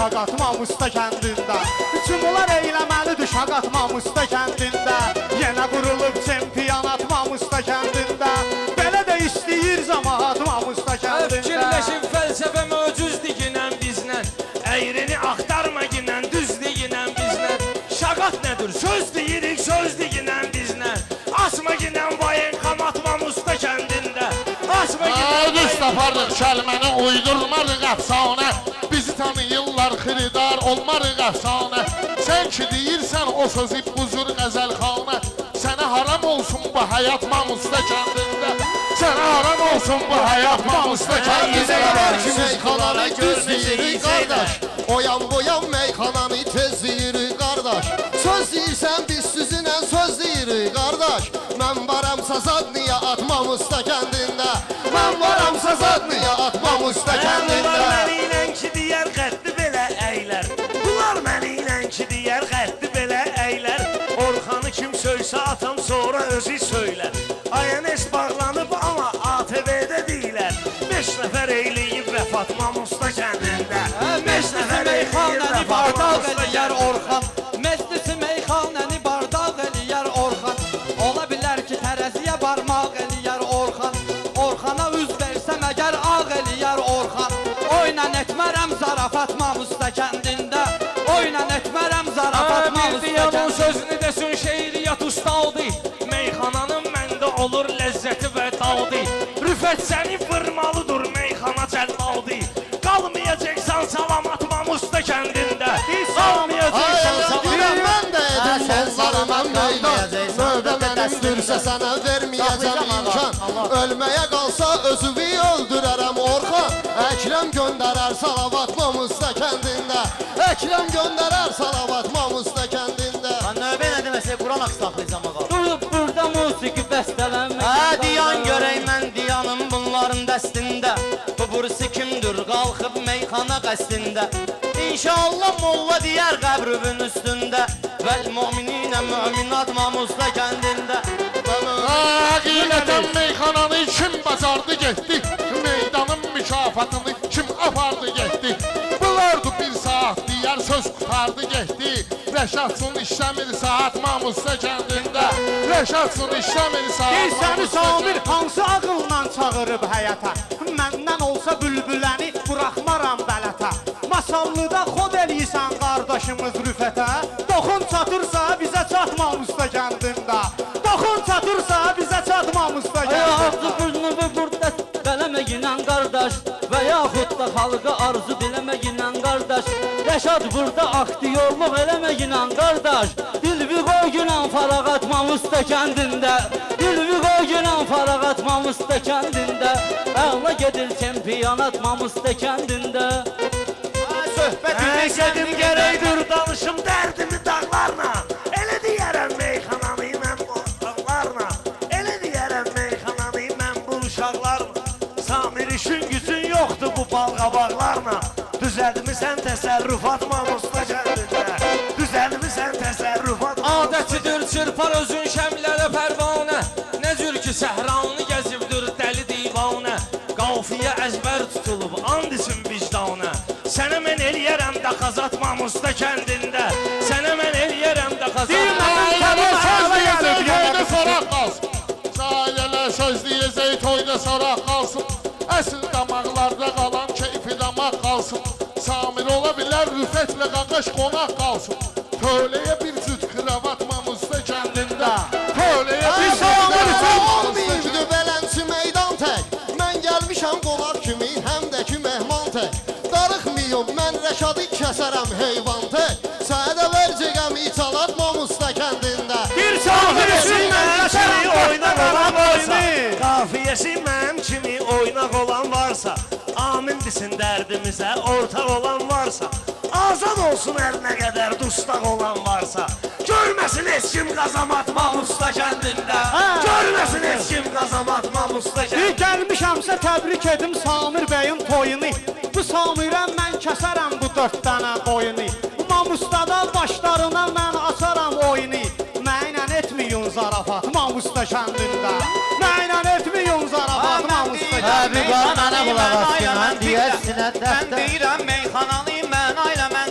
şaq atmam usta kəndində. Cumular eyləməlidir şaq atmam usta kəndində. Yenə qurulub çempionat Mamusta kəndində. Belə də istəyir camaat Mamusta kəndində. Fikirləşib fəlsəfə möcüzdür ginən bizlə. Əyrini axtarma ginən, düzdür ginən bizlə. Şaqat nədir? Söz deyirik, söz ginən bizlə. Asma ginən vayen xamat Mamusta kəndində. Asma ginən Düz tapardıq kəlməni uydurmarıq əfsanə. Bizi tanıyırlar xiridar olmarıq əfsanə. Sən ki deyirsən o sözü buzur qəzəlxanə. Sənə haram olsun bu həyat Mamusta kəndində. Sənə haram olsun bu həyat Mamusta kəndində. Meyxananı düz deyirik qardaş. Oyan boyan meyxananı tez deyirik qardaş. Söz deyirsən biz sizinlə söz deyirik qardaş. Mən varamsa zadniya atmam usta kəndində. Mən varamsa zadniya atmam usta kəndində. Bunlar məni ilə ki deyər qəddli belə əylər. Bunlar məni ilə ki deyər qəddli belə əylər. Orxanı kim söysə atam sonra özü söylər. INS bağlanıb amma ATV-də deyilər. 5 nəfər eyləyib vəfat Mamusta kəndində. 5 nəfər Meyxanəni bardaq eləyər Orxan. Meclisi meyxanəni bardaq eləyər Orxan. Ola bilər ki tərəziyə barmaq eləyər Orxan. Orxana üz versəm əgər ağ eləyər Orxan. Oyla etmərəm zarafat Mamusta kəndində. Oyla etmərəm zarafat Mamusta Diyanın kəndində. sözünü desin şeiriyyat ustadı. Meyxananın məndə olur ləzzəti və dadı. Rüfət səni vırmalıdır meyxana cəlladı. Qalmayacaqsan salamat Mamusta kəndində. Qalmayacaqsan salamat. Mən də edim onları mən meydan. Növbə mənimdirsə sənə verməyəcəm imkan. Ölməyə qalsa özüvi öldürərəm Orxan. Əkrəm göndərər salavat Mamusta kəndində. Əkrəm göndərər salavat Mamusta kəndində. Növbə nə deməsə Quran aks saxlayacam ağa. Durub burada musiqi bəstələnmək. Hə diyan görək mən diyanım bunların dəstində. Bu bursi kimdir qalxıb meyxana qəstində. İnşallah molla deyər qəbrübün üstündə. Vəl müminə müminat Mamusta kəndində. Həqiqətən meyxananı kim bacardı getdi. Meydanın mükafatını kim apardı getdi. Bunlardı bir saat deyər söz qutardı getdi. Rəşadsun işləmir saat Mamusta kəndində. Rəşadsun işləmir saat Səni Mamusta Samir kəndində. hansı ağılla çağırıb həyata? Məndən olsa bülbüləni buraxmaram bələtə. Masallıda xod eləyirsən qardaşımız Rüfətə. Doxun çatırsa bizə çatmamusta kəndində. Doxun çatırsa bizə çatmamusta Ayağızı kəndində. burnumu burada dələməyinən qardaş. Və yaxud da xalqa arzu diləməyinən qardaş. Rəşad burada aktyorluq eləməyinən qardaş. Dilvi qoyginən farağat Mamusta kəndində. Dilvi qoyginən farağat Mamusta kəndində. Əla gedir çempionat Mamusta kəndində. Söhbətimi gedim gərək dur danışım dərdimi dağlarla. Elə deyərəm meyxananı mən bu uşaqlarla. Elə deyərəm meyxananı mən bu uşaqlarla. Samir işin gücün yoxdur bu balqabaqlarla. Düzəltmisən təsərrüfat Mamusta kəndində. Düzəltmisən təsərrüfat adətidir çırpar özün şəmlərə pərvanə. Nə cür ki səhranı gəzibdir dəli divanə. Qafiyə əzbər tutulub and için vicdanə. Sənə mən eləyərəm də xazat Mamusta kəndində. Sənə mən eləyərəm də xazat Toyda soraq qalsın. Şailələr söz deyəcək toyda soraq qalsın. Əsl damaqlarda qalan keyfi damaq qalsın. Samir ola bilər rüfətlə qaqaş qonaq qalsın. Tövləyə bir cüt kravat Mamusta kəndində. Tövləyə bir cüt kravat Mamusta Olmayıbdı belənçi meydan tək. Mən gəlmişəm qonaq kimi həm də ki mehman tək. Darıxmayım mən Rəşadı kəsərəm heyvan tək. Sənə də vercəyəm italat Mamusta kəndində. Bir Samir mən kimi oynaq olan varsa, oyunu. qafiyəsi mənim kimi oynaq olan varsa, amin desin dərdimizə ortaq olan varsa, azad olsun hər nə qədər dustaq olan varsa, görməsin heç kim qazamat Mamusta kəndində. Görməsin heç kim qazamat Mamusta kəndində. Gəlmişəmsə təbrik edim Samir bəyin toyunu. Bu Samirə mən kəsərəm bu 4 dənə qoyunu. Mamustada başlarına mən açaram oyunu. Mənlə etməyin zarafat Mamusta kəndində. Mənlə etməyin zarafat Mamusta kəndində. Həbiba mənə qulaq as ki mən deyərsinə Mən deyirəm meyxananı mən ailəmə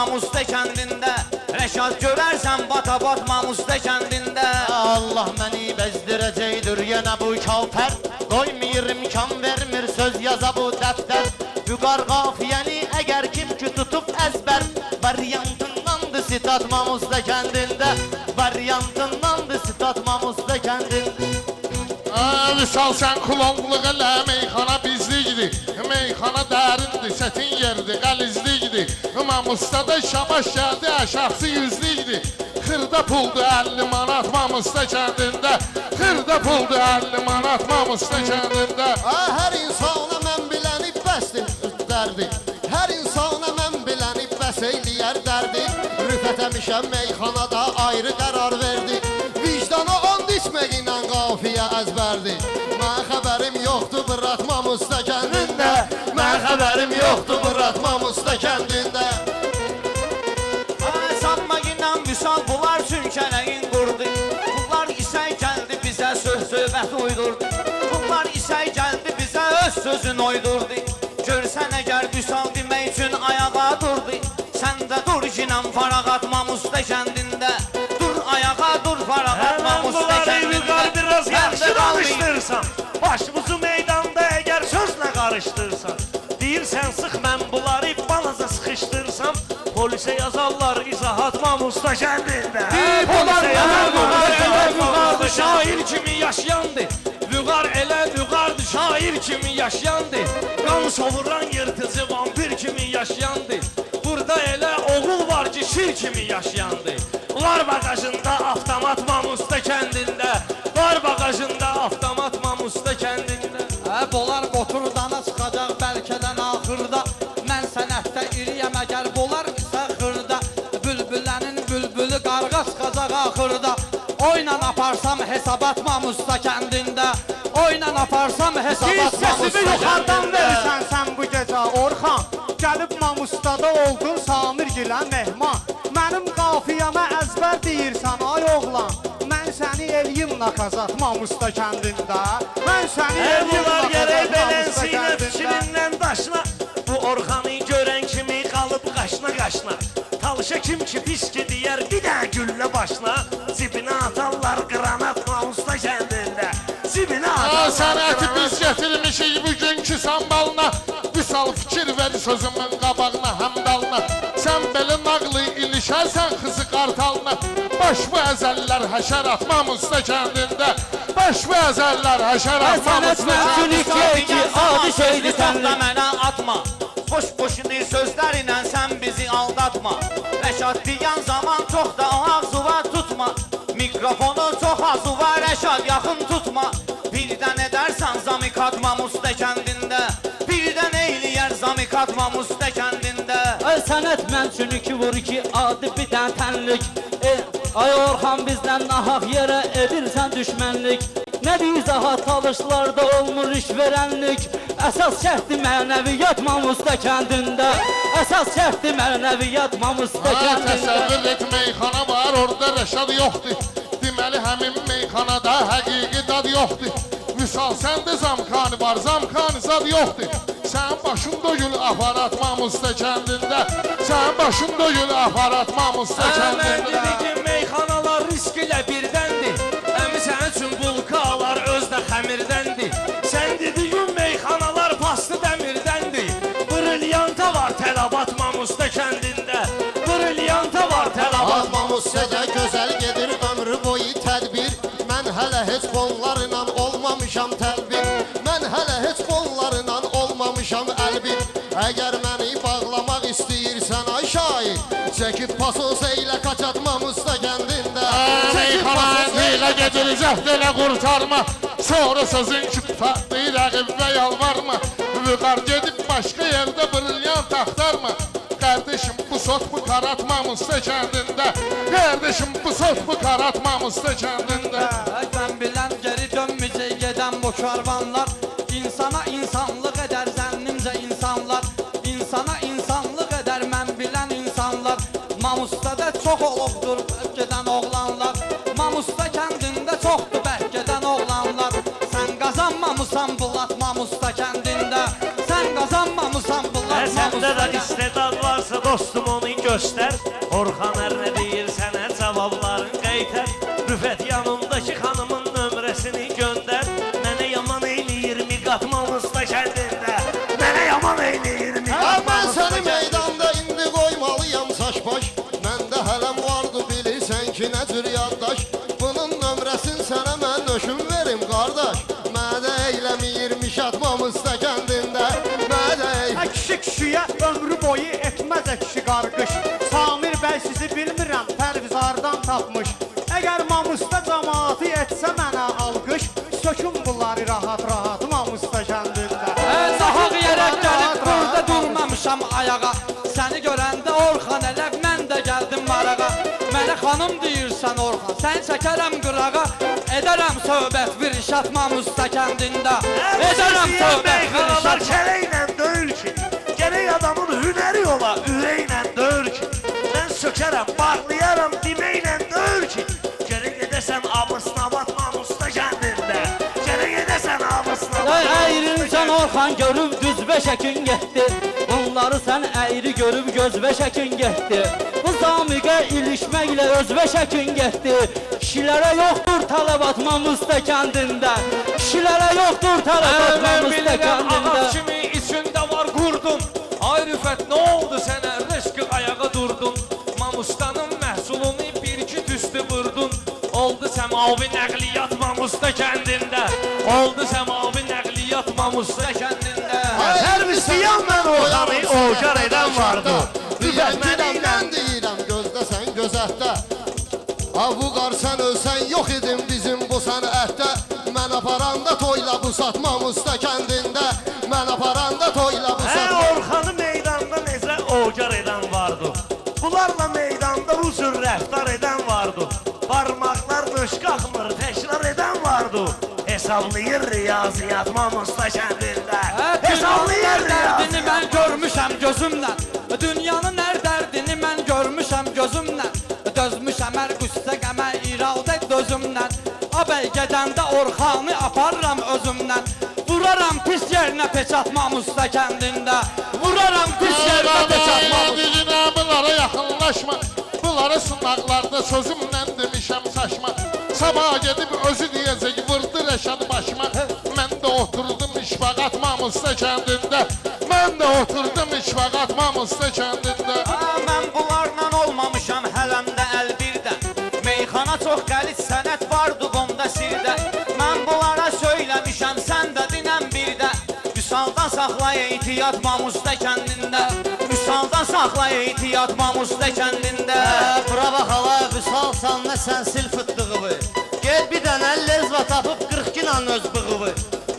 Mamusta kəndində Rəşad görərsən bata-bat Mamusta kəndində Allah məni bezdirəcəkdir yenə bu kafər Qoymir imkan vermir söz yaza bu dəftər Vüqar qafiyəni əgər kim ki tutub əzbər Variantındandır sitat Mamusta kəndində Variantındandır sitat Mamusta kəndində Vüsal sən klonluq elə, meyxana bizlikdir Meyxana dərindir, sətin yerdir, qəlizlikdir Mamusda da şabaş gəldi, əşaxsı yüzlikdir Xırda puldur 50 manat Mamusda kəndində Xırda puldur 50 manat Mamusda kəndində Hər insana mən biləni bəsdir dərdi Hər insana mən biləni bəs eyləyər dərdi Rüfət əmişəm meyxanada ayrı qərar verdi Vicdana and içməklə qafiyə əzbərdi Mən xəbərim yoxdur bıratmam usta kəndində Mən xəbərim yoxdur bıratmam usta kəndində Sanma ilə Vüsal bunlar çünkələyin qurdu Bunlar isə gəldi bizə söz-söhbət uydurdu Bunlar isə gəldi bizə öz sözün uydurdu Görsən əgər Vüsal demək üçün ayağa durdu Sən də dur ginən farağat Mamusta kəndində Dur ayağa dur farağat Mamusta kəndində Biraz yaxşı danışdırsan Başımızı meydanda əgər sözlə qarışdırsan Deyirsən sıx mən bunları balaca sıxışdırsam Polisə yazarlar izahat Mamusta kəndində Polisə yazarlar Vüqardı şair kimi yaşayandı Vüqar elə vüqardı şair kimi yaşayandı Qan sovuran yırtıcı vampir kimi yaşayandı Burada elə oğul var ki şir kimi yaşayandı Var bagajında avtomat Mamusta kəndində Var bagajında avtomat Mamusta kəndində Bolar qoturdana çıxacaq bəlkədən axırda Mən sənətdə iriyəm əgər bolar isə xırda Bülbülənin bülbülü qarğa çıxacaq axırda Oyla aparsam hesabat Mamusta kəndində Oyla aparsam hesabat Səsimi Mamusta yuxarıdan kəndində verirsən sən bu gecə Orxan Gəlib Mamustada oldun Samir gilə mehman Mənim qafiyəmə əzbər deyirsən ay oğlan Mən səni eləyim nakazat Mamusta kəndində Mən səni eləyim Bunlar gərək nakazat Mamusta belənsinə kəndində fikrindən daşına Bu Orxanı görən kimi qalıb qaşına Talışa kim ki pis ki deyər bir də güllə başına Zibinə atarlar qranat Mamusta kəndində Zibinə atarlar Sənəti biz getirmişik bugünkü sambalına Vüsal fikir ver sözümün qabağına həmdalına Sən belə nağlı ilişərsən xızı qartalına Baş bu əzəllər həşər atmamışsa kəndində Baş bu əzəllər həşər atmamışsa ki adi şeydi Təhlə mənə atma Boş-boşunu sözlərinə sən bizi aldatma Rəşad deyən zaman çox da ağzıva tutma Mikrofonu çox ağzıva Rəşad yaxın tutma Birdən edərsən zamikat Mamusta kəndində Birdən eyləyər zamikat Mamusta kəndində Sənət mən üçün iki vur iki adi bir dən tənlik Ay Orxan bizdən nahaq yerə edirsən düşmənlik Nədir izahat talışlarda olmur iş verənlik Əsas şərtdir mənəviyyat Mamusta kəndində Əsas şərtdir mənəviyyat Mamusta kəndində Təsəvvür et meyxana var orada Rəşad yoxdur Deməli həmin meyxanada həqiqi dad yoxdur Vüsal səndə zamkanı var zamkanı zad yoxdur Sən başın doyul aparat Mamusta kəndində Sən başın doyul aparat Mamusta Mən kəndində dedim meyxanalar risk ilə birdəndir Əmi sənin üçün bulkalar özdə xəmirdəndir Sən dediyin meyxanalar pastı dəmirdəndir Brilyanta var tələbat Mamusta kəndində Brilyanta var tələbat Mamustada gözəl gedir ömrü boyu tədbir Mən hələ heç qollarla olmamışam təlbir Mən hələ heç qollarla olmamışam əlbir Əgər məni bağlamaq istəyirsən ay şahid Çəkib pasos eylə qaçat Mamusta kəndində Meyxana ilə gedir zəhd elə qurtarma Sonra sözün küfatlı rəqib və yalvarma Vüqar gedib başqa yerdə brilyant axtarma Qardeşim bu sot bu karat Mamusta kəndində Qardeşim bu sot bu karat Mamusta kəndində Mən bilən geri dönməyəcək gedən bu karvanlar İnsana insanlıq edər zənnimcə insanlar İnsana insanlıq edər mən bilən insanlar Mamustada çox olubdur gedən oğlanlar Mamusta kəndində çoxdur bərk gedən oğlanlar Sən qazanmamısan bulat Mamusta kəndində Sən qazanmamısan bulat Səndə də Mamusta kəndində istedad varsa dostum onu gör göstər Orxan ər nə deyir sənə cavabların qaytar Rüfət yanındakı xanımın nömrəsini göndər Mənə yaman eyləyir Miqatmalısta kəndində Mənə yaman eyləyir Ben Miqatmalısta seni kəndində meydanda indi koymalıyam saç baş Məndə hələm vardı bilirsən ki nə cür yaddaş Bunun nömrəsin sənə mən nöşüm verim qardaş Mədə eyləmiyirmiş atmamızda kəndində Mədə Kişi kişiyə ömrü boyu etməz kişi qarqış Samir bəy sizi bilmirəm Pərvizardan tapmış Əgər Mamusda cəmaatı etsə mənə alqış Sökün bunları rahat-rahat Mamusda kəndində Zahaq yerə gəlib burada durmamışam ayağa Səni görəndə Orxan elə mən də gəldim marağa Mənə xanım deyirsən Orxan Sən çəkərəm qırağa Edərəm söhbət bir iş atmamışsa kəndində Edərəm söhbət bir iş Xanalar atmamışsa kələklə döyür ki Gərək adamın hünəri ola ürəklə döyür ki Mən sökərəm, bağlayaram deməklə döyür ki Gərək edəsən abısnavat Mamusda kəndində Gərək edəsən abısnavat Əyrinsən Orxan görüb düzbə şəkin getdi Bunları sən əyri görüb gözbə şəkin getdi Bu zamiqə ilişməklə özbə şəkin getdi Kişilərə yoxdur tələbat Mamusda kəndində Kişilərə yoxdur tələbat Mamusda kəndində Ağac kimi içində var qurdun Ay Rüfət nə oldu sənə rızqı ayağa durdun Mamustanın məhsulunu bir-iki tüstü vurdun Oldu səmavi nəqliyyat Mamusda kəndində Oldu səmavi nəqliyyat Mamusda kəndində Hər müsiyam mən Orxanı ocar edən vardı Deyən gidəm mən deyirəm gözdə sən gözətdə Bu qar sən ölsən yox idim bizim bu sən əhdə Mən aparanda toyla bu satmamışda kəndində Mən aparanda toyla bu satmamışda Orxanı meydanda necə ocar edən vardı Bunlarla meydanda bu cür rəftar edən vardı Barmaqlar döş qalxmır təkrar edən vardı Hesablayır riyaziyyat Mamusda kəndində Hesablayır dərdini riyaziyyat mən görmüşəm gözümlə Dünyanın hər dərdini mən görmüşəm gözümlə Dözmüşəm hər qüssə qəmə iradə dözümlə Abəy gedəndə Orxanı aparıram özümlə Vuraram pis yerinə peçat Mamusda kəndində Vuraram pis yerinə peçat Mamusda Bunlara yaxınlaşma Bunları sınaqlarda sözümlə demişəm saçma Sabah gedib özü deyəcək vurdu Rəşad başıma Mən də oturdum işbaqat Mamusda kəndində Mən də oturdum işbaqat Mamusda kəndində Mən bunlarla olmamışam hələm də əl birdə Meyxana çox qəliz sənət vardı bomda sirdə Mən bunlara söyləmişəm sən də dinən birdə Müsaldan saxla ehtiyat Mamusda kəndində Müsaldan saxla ehtiyat Mamusda kəndində Bura bax hala vüsalsan nə sən sil fıttığıvı Gel bir dənə lezva tapıb 40 ginan öz bığıvı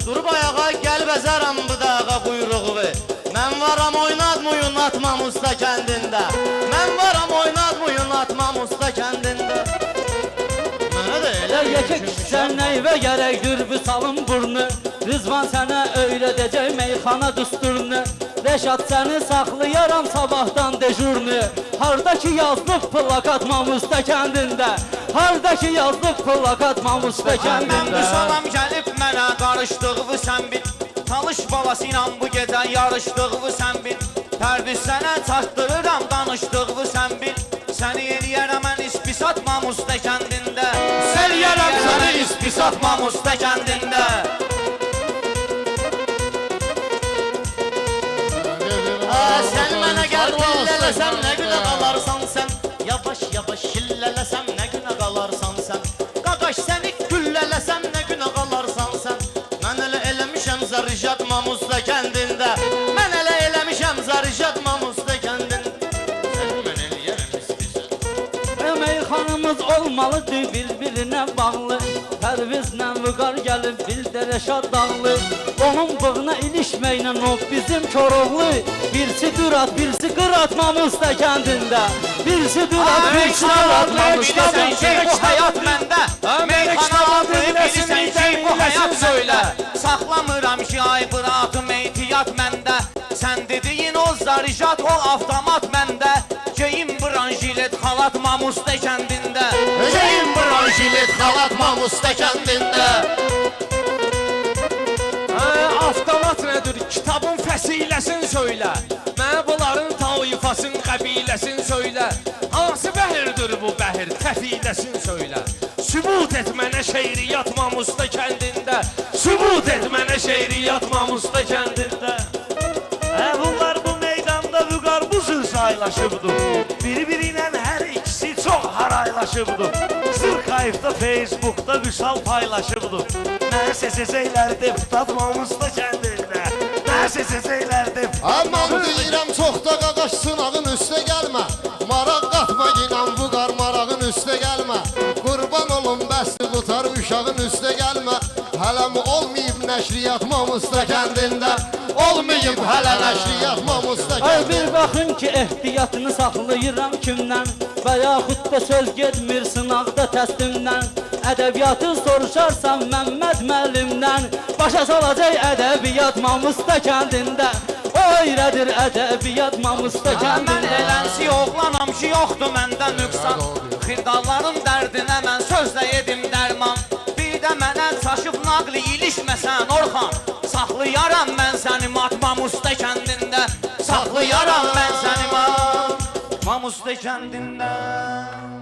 Durub ayağa gəl bəzərəm bu dağa quyruğuvu Mən varam oynatmayın Mamusda kəndində Mən varam oynatmayın Mamusda kəndində Mənə də elə yekək sən neyvə gərəkdir bu salın burnu Rızvan sənə öyrədəcək meyxana düsturunu Rəşad səni saxlayaram sabahdan dejurnu Harda ki yazlıq plakat Mamusda kəndində Harda ki yazlıq plakat Mamusda Mən kəndində müsalam gəlib mənə qarışdığımı sən bil Talış balası ilə bu gecə yarışdığımı sən bil Pərviz sənə çatdırıram danışdığımı sən bil Səni eləyərəm mən ispisat Mamusda kəndində Eləyərəm səni ispisat Mamusda kəndində Sən mənə gəl pillələsəm nə günə qalarsan sən Yavaş yavaş şillələsəm nə günə qalarsan sən Qaqaş səni güllələsəm nə günə qalarsan sən Mən elə eləmişəm zarıjat Mamusda kəndində Mən elə eləmişəm zarıjat Mamusda kəndində Sən mən eləyərəm istəyirsən Meyxanımız olmalıdır bir-birinə bağlı Pərvizlə Vüqar gəlib bildə Rəşad dağlı Onun bığına ilişməklə o bizim Koroğlu Birisi dürat, birisi qırat Mamusda kəndində Birisi dürat, birisi qırat Mamusda Bilirsən ki bu həyat məndə Meyxana adı bilirsən ki bu həyat söylə Saxlamıram ki ay bırakım ehtiyat məndə Sən dediyin o zarıjat o avtomat məndə Geyim branjilet xalat Mamusda kəndində Geyim branjilet xalat Mamusda kəndində Avtomat nədir? Kitabın fəsiləsin söylə Mənə bunların tayfası Toplasın qəbiləsin söylə. Hansı bəhirdir bu bəhir, təfiləsin söylə. Sübut et mənə şeiriyyat Mamusta kəndində. Sübut et mənə şeiriyyat Mamusta kəndində. Bunlar bu meydanda vüqar bu zır saylaşıbdır. Biri-biriylə hər ikisi çox haraylaşıbdır. Zırkayıfda, Facebookda vüsal paylaşıbdır. Nə seçəcəklər deputat Mamusta kəndində. Nə seçəcəklər deputat Aman deyirəm çox da qaqaş sınağın üstə gəlmə. Maraq qatma inan bu qar marağın üstə gəlmə. Qurban olum bəsli qutar uşağın üstə gəlmə. Hələm olmayıb nəşriyyat Mamusta kəndində. Olmayıb hələ nəşriyyat Mamusta Ay kəndində. bir baxın ki ehtiyatını saxlayıram kimdən və yaxud da söz getmir sınaqda təslimdən. Ədəbiyyatı soruşarsan Məmməd müəllimdən. Başa salacaq ədəbiyyat Mamusta kəndində. O öyrədir ədəbiyyat Mamusta Mən kəndində. elənsi oğlanam ki yoxdur məndə nüqsan. Xırdalların dərdinə mən sözlə yedim dərman. Bir də mənə çaşıb naqli ilişməsən Orxan. Saxlayaram mən səni mat Mamusta kəndində. Saxlayaram mən səni mat Mamusta kəndində.